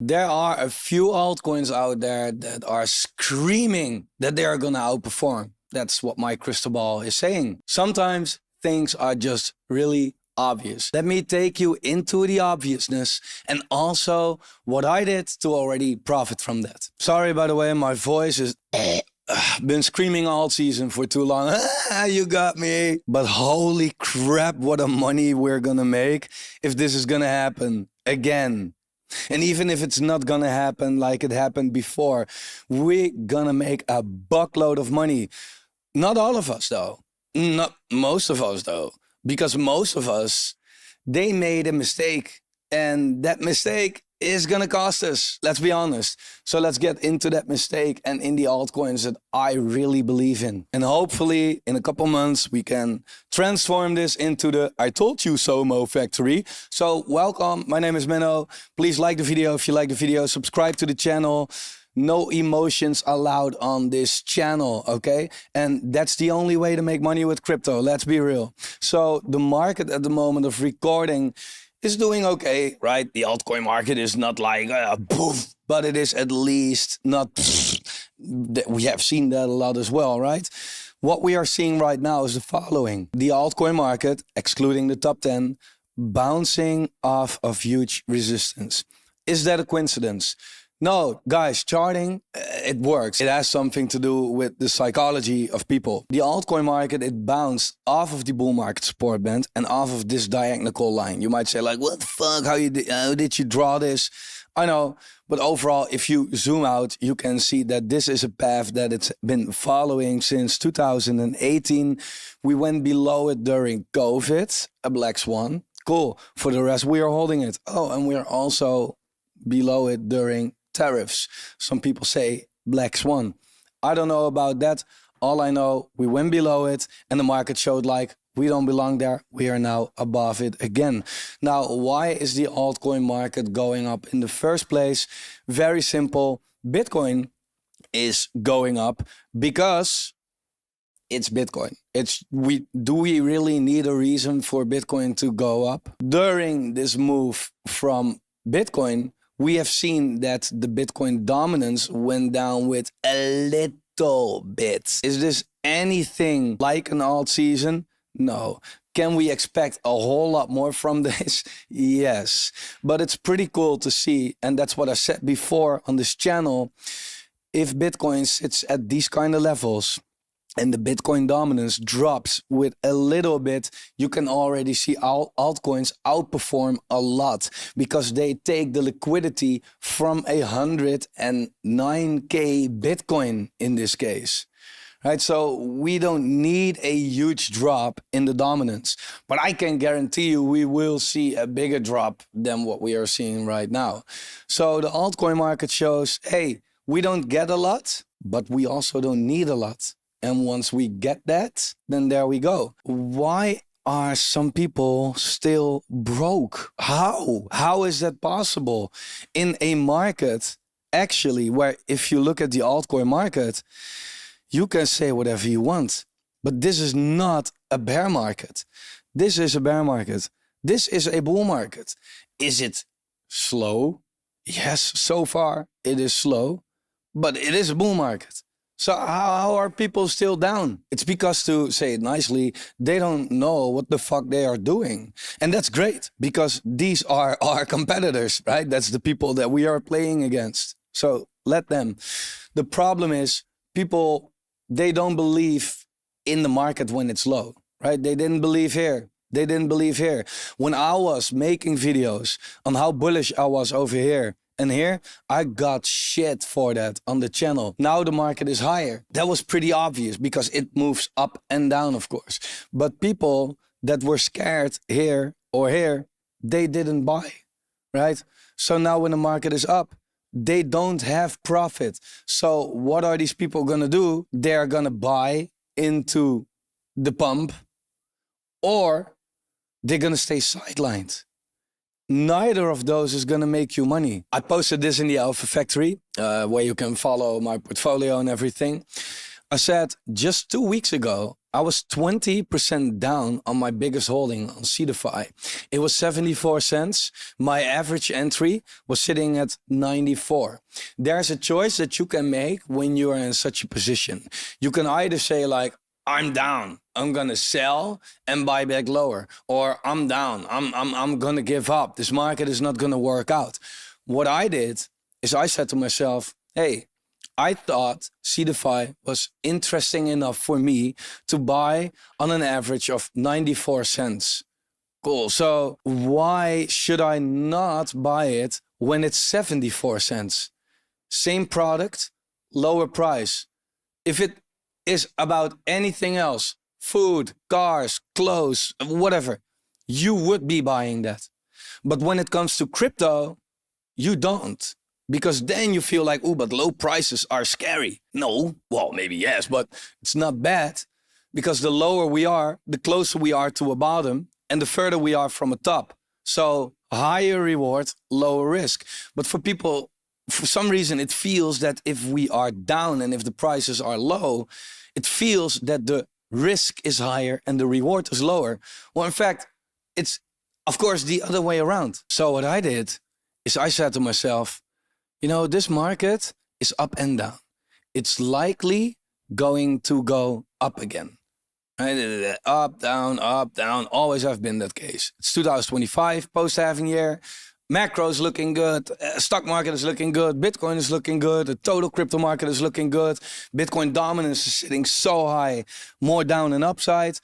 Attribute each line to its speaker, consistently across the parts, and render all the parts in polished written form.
Speaker 1: There are a few altcoins out there that are screaming that they are going to outperform. That's what my crystal ball is saying. Sometimes things are just really obvious. Let me take you into the obviousness and also what I did to already profit from that. Sorry, by the way, my voice is been screaming all season for too long. You got me. But holy crap, what a money we're gonna make if this is gonna happen again. And even if it's not gonna happen like it happened before, we're gonna make a buckload of money. Not all of us though. Not most of us though. Because most of us, they made a mistake. And that mistake is gonna cost us, let's be honest. So let's get into that mistake and in the altcoins that I really believe in. And hopefully in a couple months, we can transform this into the I told you so Mo factory. So welcome, my name is Menno. Please like the video if you like the video, subscribe to the channel. No emotions allowed on this channel, okay? And that's the only way to make money with crypto, let's be real. So the market at the moment of recording is doing okay, right? The altcoin market is not like poof, but it is at least not we have seen that a lot as well, right? What we are seeing right now is the following. The altcoin market, excluding the top 10, bouncing off of huge resistance. Is that a coincidence? No, guys, charting, it works. It has something to do with the psychology of people. The altcoin market, it bounced off of the bull market support band and off of this diagonal line. You might say like, what the fuck, how did you draw this? I know, but overall, if you zoom out, you can see that this is a path that it's been following since 2018. We went below it during COVID, a black swan. Cool. For the rest, we are holding it. Oh, and we are also below it during tariffs. Some people say black swan. I don't know about that. All I know, we went below it and the market showed like we don't belong there. We are now above it again. Now, why is the altcoin market going up in the first place? Very simple. Bitcoin is going up because it's Bitcoin. Do we really need a reason for Bitcoin to go up? During this move from Bitcoin, we have seen that the Bitcoin dominance went down with a little bit. Is this anything like an alt season? No. Can we expect a whole lot more from this? Yes. But it's pretty cool to see, and that's what I said before on this channel. If Bitcoin sits at these kind of levels, and the Bitcoin dominance drops with a little bit, you can already see altcoins outperform a lot because they take the liquidity from 109K Bitcoin in this case. Right, so we don't need a huge drop in the dominance, but I can guarantee you we will see a bigger drop than what we are seeing right now. So the altcoin market shows, hey, we don't get a lot, but we also don't need a lot. And once we get that, then there we go. Why are some people still broke? How? How is that possible? In a market, actually, where if you look at the altcoin market, you can say whatever you want. But this is not a bear market. This is a bear market. This is a bull market. Is it slow? Yes, so far it is slow, but it is a bull market. So how are people still down? It's because, to say it nicely, they don't know what the fuck they are doing. And that's great because these are our competitors, right? That's the people that we are playing against. So let them. The problem is people, they don't believe in the market when it's low, right? They didn't believe here. They didn't believe here. When I was making videos on how bullish I was over here, and here, I got shit for that on the channel. Now the market is higher. That was pretty obvious because it moves up and down, of course. But people that were scared here or here, they didn't buy, right? So now when the market is up, they don't have profit. So what are these people gonna do? They're gonna buy into the pump or they're gonna stay sidelined. Neither of those is going to make you money. I posted this in the Alpha Factory, where you can follow my portfolio and everything. I said just 2 weeks ago, I was 20% down on my biggest holding on Seedify. It was 74 cents. My average entry was sitting at 94. There's a choice that you can make when you are in such a position. You can either say like, I'm down, I'm gonna sell and buy back lower, or I'm down, I'm gonna give up. This market is not gonna work out. What I did is I said to myself, hey, I thought Seedify was interesting enough for me to buy on an average of 94 cents. Cool. So why should I not buy it when it's 74 cents? Same product, lower price. If it is about anything else, food, cars, clothes, whatever, you would be buying that. But when it comes to crypto, you don't. Because then you feel like, oh, but low prices are scary. No, well, maybe yes, but it's not bad. Because the lower we are, the closer we are to a bottom and the further we are from a top. So higher reward, lower risk. But for people, for some reason, it feels that if we are down and if the prices are low, it feels that the risk is higher and the reward is lower. Well, in fact, it's, of course, the other way around. So what I did is I said to myself, you know, this market is up and down. It's likely going to go up again. Right? Up, down, always have been that case. It's 2025, post-halving year. Macro is looking good. Stock market is looking good. Bitcoin is looking good. The total crypto market is looking good. Bitcoin dominance is sitting so high, more down and upside.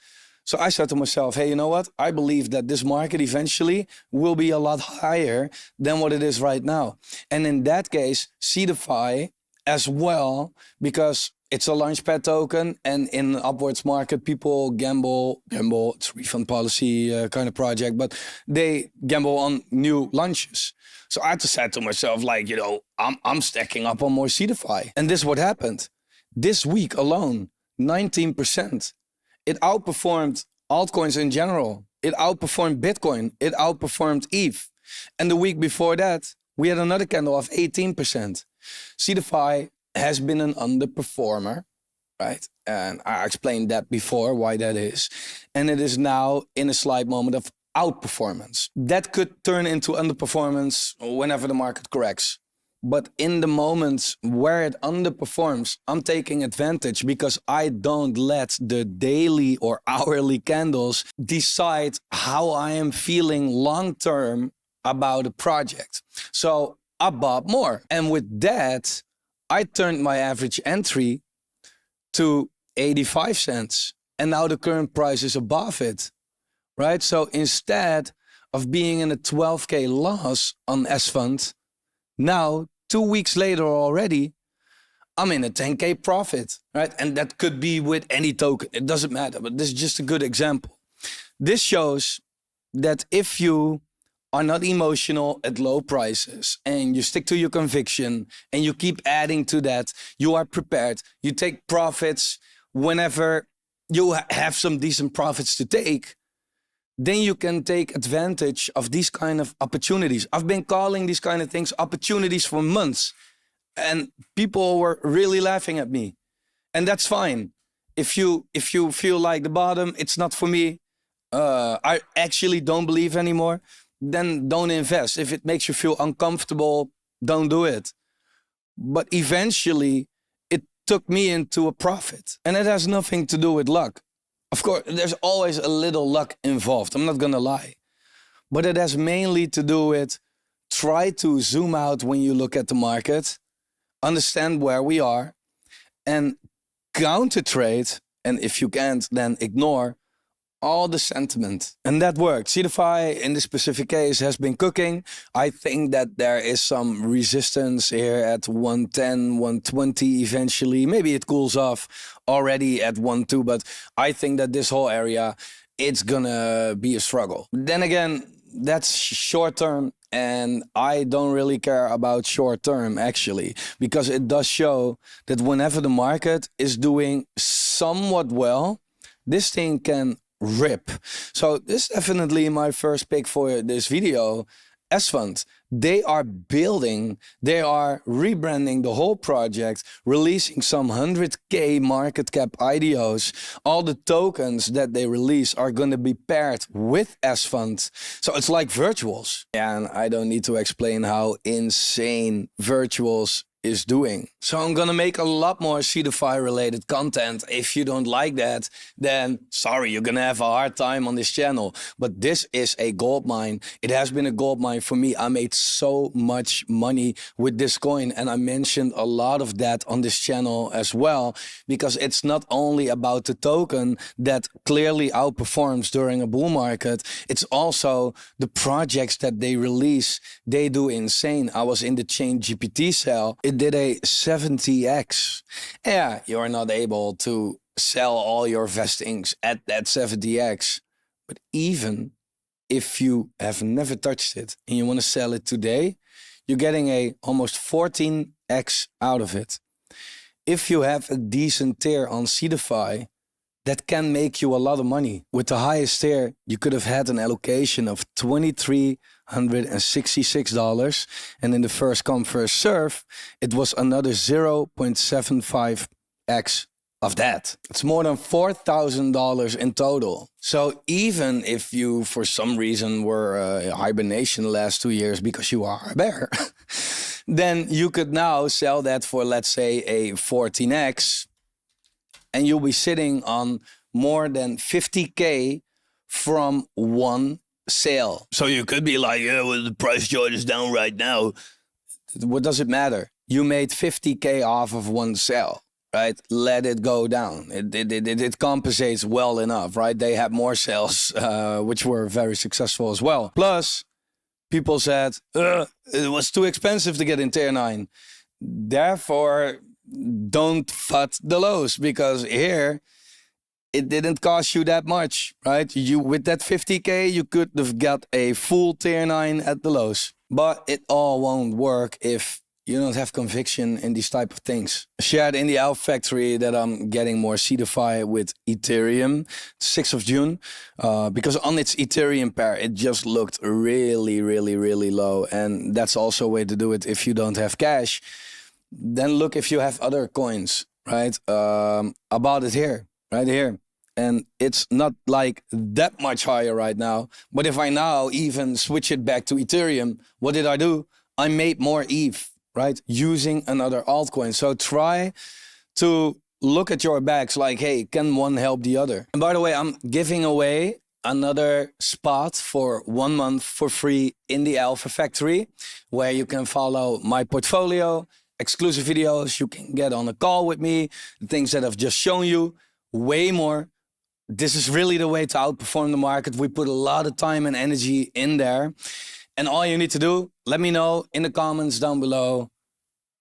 Speaker 1: So I said to myself, hey, you know what? I believe that this market eventually will be a lot higher than what it is right now. And in that case, Seedify as well, because it's a launchpad token. And in an upwards market, people gamble, it's a refund policy kind of project, but they gamble on new launches. So I just said to myself, like, you know, I'm stacking up on more Seedify. And this is what happened. This week alone, 19%. It outperformed altcoins in general. It outperformed Bitcoin. It outperformed ETH. And the week before that, we had another candle of 18%. Seedify has been an underperformer, right? And I explained that before, why that is. And it is now in a slight moment of outperformance. That could turn into underperformance whenever the market corrects. But in the moments where it underperforms, I'm taking advantage because I don't let the daily or hourly candles decide how I am feeling long-term about a project. So I bought more. And with that, I turned my average entry to 85 cents. And now the current price is above it, right? So instead of being in a 12K loss on SFUND, now 2 weeks later already, I'm in a 10K profit, right? And that could be with any token. It doesn't matter, but this is just a good example. This shows that if you are not emotional at low prices and you stick to your conviction and you keep adding to that, you are prepared. You take profits whenever you have some decent profits to take, then you can take advantage of these kind of opportunities. I've been calling these kind of things opportunities for months, and people were really laughing at me. And that's fine. If you feel like the bottom, it's not for me, I actually don't believe anymore, then don't invest. If it makes you feel uncomfortable, don't do it. But eventually, it took me into a profit. And it has nothing to do with luck. Of course, there's always a little luck involved. I'm not gonna lie. But it has mainly to do with try to zoom out when you look at the market, understand where we are, and counter trade. And if you can't, then ignore all the sentiment. And that worked. Seedify, in this specific case, has been cooking. I think that there is some resistance here at 110, 120 eventually. Maybe it cools off already at 1.2, but I think that this whole area, it's gonna be a struggle. Then again, that's short term, and I don't really care about short term actually, because it does show that whenever the market is doing somewhat well, this thing can rip. So this is definitely my first pick for this video, SFUND. They are building, they are rebranding the whole project, releasing some 100K market cap IDOs. All the tokens that they release are going to be paired with SFUND. So it's like virtuals. And I don't need to explain how insane virtuals is doing. So I'm gonna make a lot more Seedify related content. If you don't like that, then sorry, you're gonna have a hard time on this channel. But this is a gold mine. It has been a gold mine for me. I made so much money with this coin, and I mentioned a lot of that on this channel as well, because it's not only about the token that clearly outperforms during a bull market, it's also the projects that they release. They do insane. I was in the ChainGPT cell. It did a 70x. Yeah, you're not able to sell all your vestings at that 70x. But even if you have never touched it and you want to sell it today, you're getting a almost 14x out of it. If you have a decent tier on Seedify, that can make you a lot of money. With the highest tier, you could have had an allocation of $2,366. And in the first come, first serve, it was another 0.75x of that. It's more than $4,000 in total. So even if you, for some reason, were hibernation the last 2 years because you are a bear, then you could now sell that for, let's say, a 14x. And you'll be sitting on more than 50K from one sale. So you could be like, yeah, well, the price chart is down right now. What does it matter? You made 50K off of one sale, right? Let it go down. It compensates well enough, right? They had more sales, which were very successful as well. Plus, people said, it was too expensive to get in tier 9. Therefore, don't FUD the lows, because here it didn't cost you that much, right? You, with that 50K, you could have got a full tier 9 at the lows. But it all won't work if you don't have conviction in these type of things. I shared in the Alpha Factory that I'm getting more Seedify with Ethereum, 6th of June, because on its Ethereum pair, it just looked really, really, really low. And that's also a way to do it if you don't have cash. Then look if you have other coins, right? About it here, right here. And it's not like that much higher right now. But if I now even switch it back to Ethereum, what did I do? I made more ETH, right? Using another altcoin. So try to look at your bags like, hey, can one help the other? And by the way, I'm giving away another spot for 1 month for free in the Alpha Factory, where you can follow my portfolio, exclusive videos, you can get on a call with me, the things that I've just shown you, way more. This is really the way to outperform the market. We put a lot of time and energy in there. And all you need to do, let me know in the comments down below,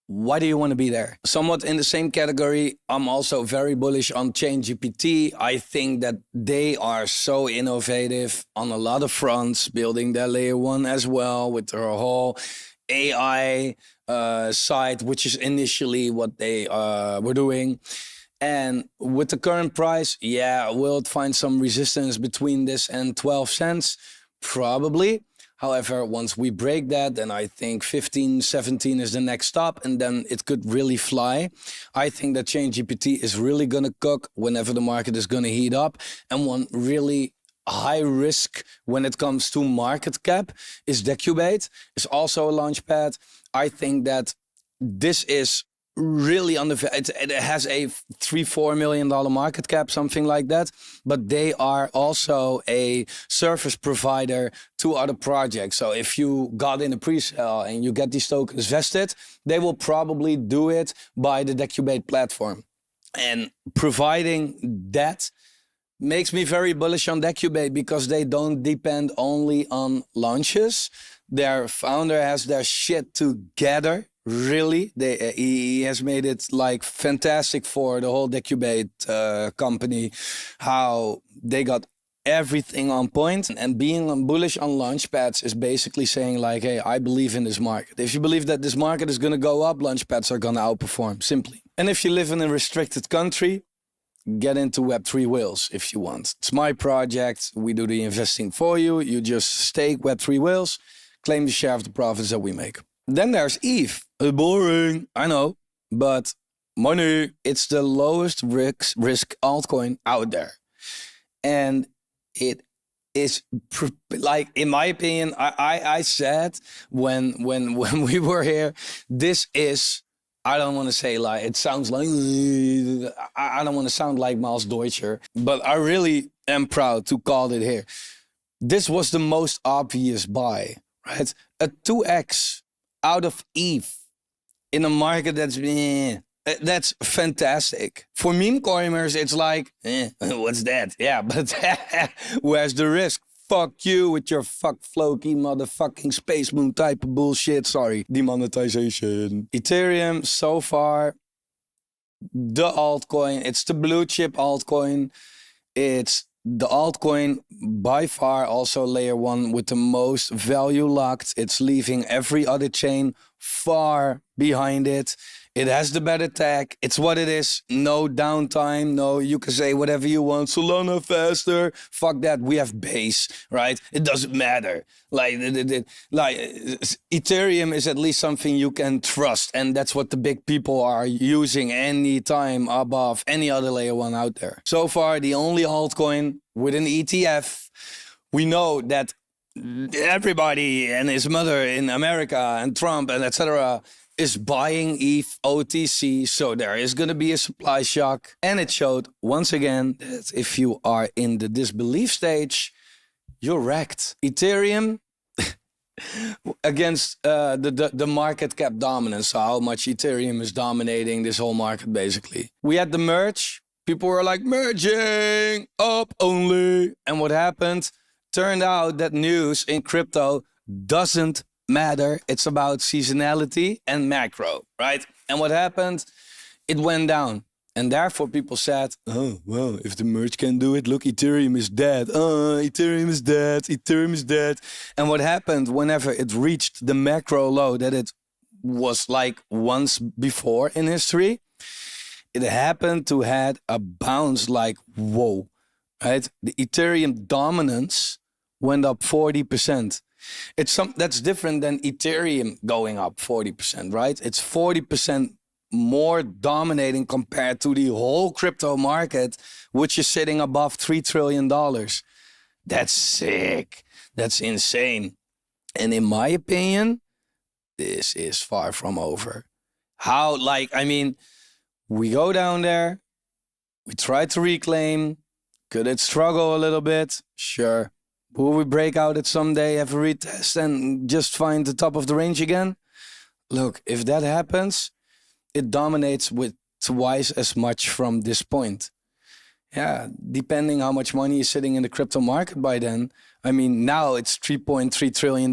Speaker 1: why do you want to be there? Somewhat in the same category, I'm also very bullish on ChainGPT. I think that they are so innovative on a lot of fronts, building their layer 1 as well with their whole AI side, which is initially what they were doing. And with the current price, yeah, will it find some resistance between this and 12 cents? Probably. However, once we break that, then I think 15, 17 is the next stop, and then it could really fly. I think that ChainGPT is really going to cook whenever the market is going to heat up. And one really high risk when it comes to market cap is Decubate. It's also a launch pad. I think that this is really it has a $3-4 million market cap, something like that. But they are also a service provider to other projects. So if you got in a pre-sale and you get these tokens vested, they will probably do it by the Decubate platform. And providing that makes me very bullish on Decubate, because they don't depend only on launches. Their founder has their shit together. Really, he has made it like fantastic for the whole Decubate company, how they got everything on point. And being bullish on launchpads is basically saying like, hey, I believe in this market. If you believe that this market is going to go up, launchpads are going to outperform, simply. And if you live in a restricted country, get into Web3 Whales if you want. It's my project. We do the investing for you. You just stake Web3 Whales, claim the share of the profits that we make. Then there's ETH. Boring, I know, but money, it's the lowest risk altcoin out there. And it is like, in my opinion, I said when we were here, this is, I don't want to say like, it sounds like, I don't want to sound like Miles Deutscher, but I really am proud to call it here. This was the most obvious buy, right? A 2x out of ETH in a market that's fantastic. For meme coiners, it's like, what's that? Yeah, but where's the risk? Fuck you with your fuck Floki motherfucking space moon type of bullshit. Sorry, demonetization. Ethereum, so far, the altcoin. It's the blue chip altcoin. It's the altcoin by far also layer one with the most value locked. It's leaving every other chain far behind it. It has the better tech. It's what it is. No downtime. No, you can say whatever you want. Solana faster. Fuck that. We have base, right? It doesn't matter. Like Ethereum is at least something you can trust. And that's what the big people are using any time above any other layer one out there. So far, the only altcoin with an ETF. We know that everybody and his mother in America and Trump and etc. is buying ETH OTC, so there is going to be a supply shock. And it showed once again that if you are in the disbelief stage, you're wrecked. Ethereum against the market cap dominance, so how much Ethereum is dominating this whole market basically. We had the merge. People were like, merging up only. And what happened? Turned out that news in crypto doesn't matter. It's about seasonality and macro, right? And what happened? It went down. And therefore people said, oh, well, if the merge can do it, look, Ethereum is dead. Ethereum is dead. Ethereum is dead. And what happened whenever it reached the macro low that it was like once before in history, it happened to had a bounce like, whoa, right? The Ethereum dominance went up 40%. That's different than Ethereum going up 40%, right? It's 40% more dominating compared to the whole crypto market, which is sitting above $3 trillion. That's sick. That's insane. And in my opinion, this is far from over. How, like, I mean, we go down there, we try to reclaim. Could it struggle a little bit? Sure. Will we break out it someday, have a retest, and just find the top of the range again? Look, if that happens, it dominates with twice as much from this point. Yeah, depending how much money is sitting in the crypto market by then. I mean, now it's $3.3 trillion.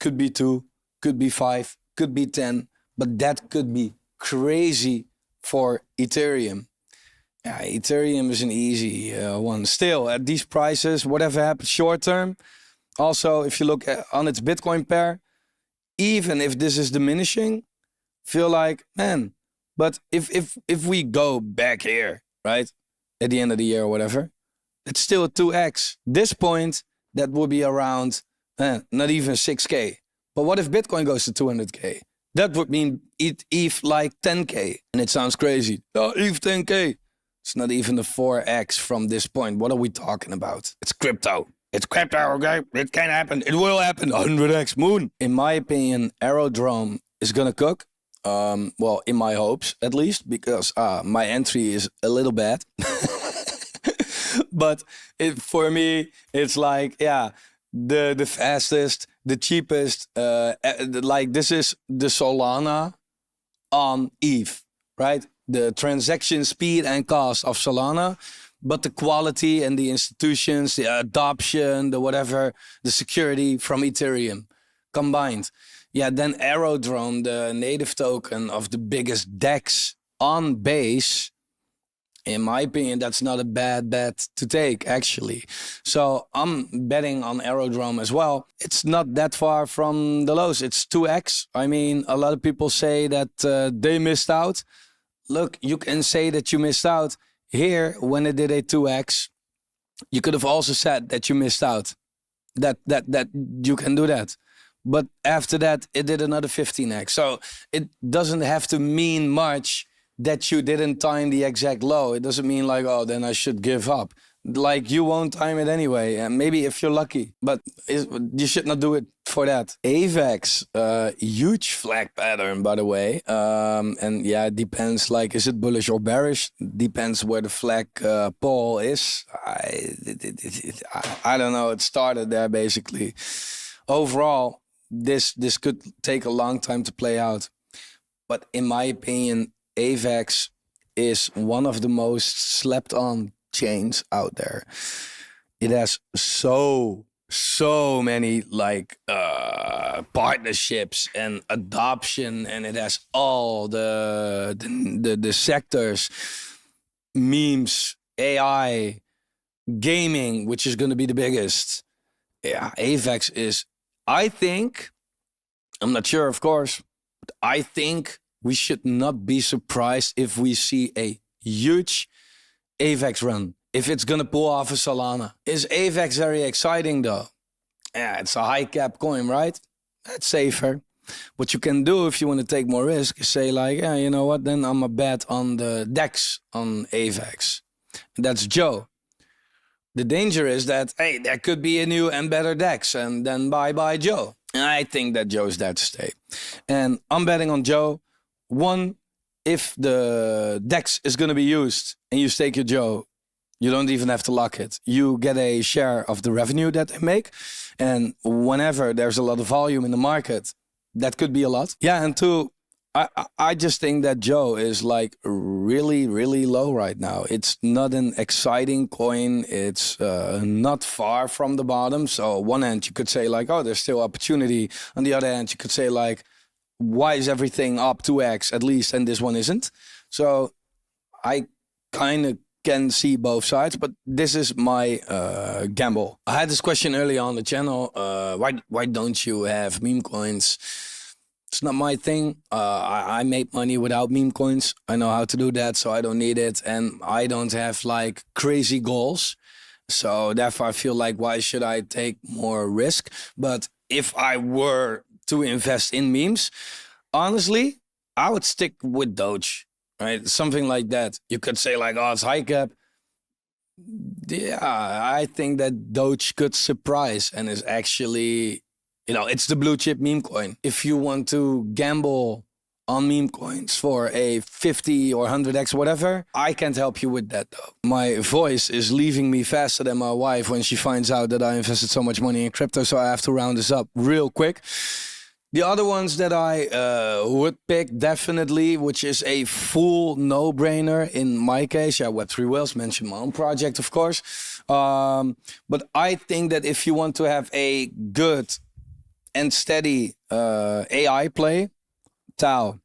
Speaker 1: Could be 2, could be 5, could be 10, but that could be crazy for Ethereum. Yeah, Ethereum is an easy one. Still, at these prices, whatever happens short term. Also, if you look on its Bitcoin pair, even if this is diminishing, feel like, man, but if we go back here, right, at the end of the year or whatever, it's still a 2x. This point, that will be around, not even 6K. But what if Bitcoin goes to 200K? That would mean ETH like 10K. And it sounds crazy. Oh, ETH 10K. It's not even the 4x from this point. What are we talking about? It's crypto. It's crypto, okay? It can happen. It will happen. 100x moon. In my opinion, Aerodrome is going to cook. Well, in my hopes, at least, because my entry is a little bad. But for me, it's like, yeah, the fastest, the cheapest. Like, this is the Solana on ETH, right? The transaction speed and cost of Solana, but the quality and the institutions, the adoption, the whatever, the security from Ethereum combined. Yeah, then Aerodrome, the native token of the biggest DEX on base, in my opinion, that's not a bad bet to take, actually. So I'm betting on Aerodrome as well. It's not that far from the lows. It's 2x. I mean, a lot of people say that they missed out. Look, you can say that you missed out. Here, when it did a 2x, you could have also said that you missed out. that you can do that. But after that, it did another 15x. So it doesn't have to mean much that you didn't time the exact low. It doesn't mean like, oh, then I should give up. Like, you won't time it anyway, and maybe if you're lucky, but you should not do it for that. AVAX, huge flag pattern, by the way. And yeah, it depends, like, is it bullish or bearish? Depends where the flag pole is. I don't know, it started there basically. Overall, this could take a long time to play out. But in my opinion, AVAX is one of the most slept on chains out there. It has so many like partnerships and adoption, and it has all the sectors, memes, AI, gaming, which is going to be the biggest. Yeah, AVAX is, I think, I'm not sure of course, but I think we should not be surprised if we see a huge AVAX run, if it's gonna pull off a Solana. Is AVAX very exciting though? Yeah, it's a high cap coin, right? That's safer. What you can do if you want to take more risk is say like, yeah, you know what, then I'm a bet on the DEX on AVAX. And that's Joe. The danger is that, hey, there could be a new and better DEX, and then bye-bye Joe. And I think that Joe's there to stay. And I'm betting on Joe. One, if the DEX is going to be used and you stake your Joe, you don't even have to lock it. You get a share of the revenue that they make. And whenever there's a lot of volume in the market, that could be a lot. Yeah, and two, I just think that Joe is like really, really low right now. It's not an exciting coin. It's not far from the bottom. So on one hand, you could say like, oh, there's still opportunity. On the other hand, you could say like, why is everything up 2x at least and this one isn't? So I kind of can see both sides, but this is my gamble. I had this question earlier on the channel. Why don't you have meme coins? It's not my thing. I make money without meme coins. I know how to do that, so I don't need it. And I don't have like crazy goals. So therefore I feel like, why should I take more risk? But if I were to invest in memes, honestly, I would stick with Doge, right? Something like that. You could say like, oh, it's high cap. Yeah, I think that Doge could surprise and is actually, you know, it's the blue chip meme coin. If you want to gamble on meme coins for a 50 or 100x whatever, I can't help you with that though. My voice is leaving me faster than my wife when she finds out that I invested so much money in crypto, so I have to round this up real quick. The other ones that I would pick definitely, which is a full no-brainer in my case, yeah, Web3 Whales, mentioned my own project of course. But I think that if you want to have a good and steady AI play, Tau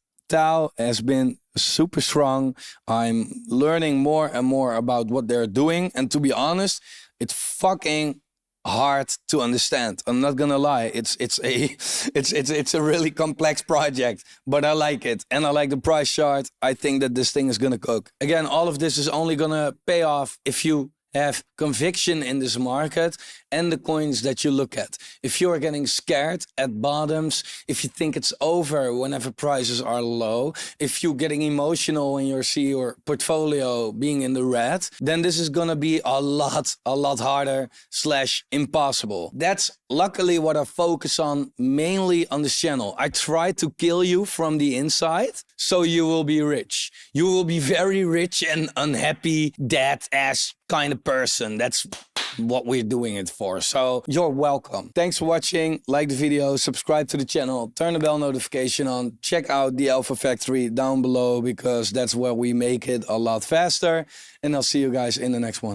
Speaker 1: has been super strong. I'm learning more and more about what they're doing, and to be honest, it's fucking hard to understand. I'm not gonna lie. It's a really complex project, but I like it, and I like the price chart. I think that this thing is gonna cook. Again, all of this is only gonna pay off if you have conviction in this market and the coins that you look at. If you are getting scared at bottoms, if you think it's over whenever prices are low, if you're getting emotional when you see your portfolio being in the red, then this is gonna be a lot harder / impossible. That's luckily what I focus on mainly on this channel. I try to kill you from the inside so you will be rich. You will be very rich and unhappy, dead ass kind of person. That's what we're doing it for. So you're welcome. Thanks for watching. Like the video, subscribe to the channel, turn the bell notification on, check out the Alpha Factory down below because that's where we make it a lot faster. And I'll see you guys in the next one.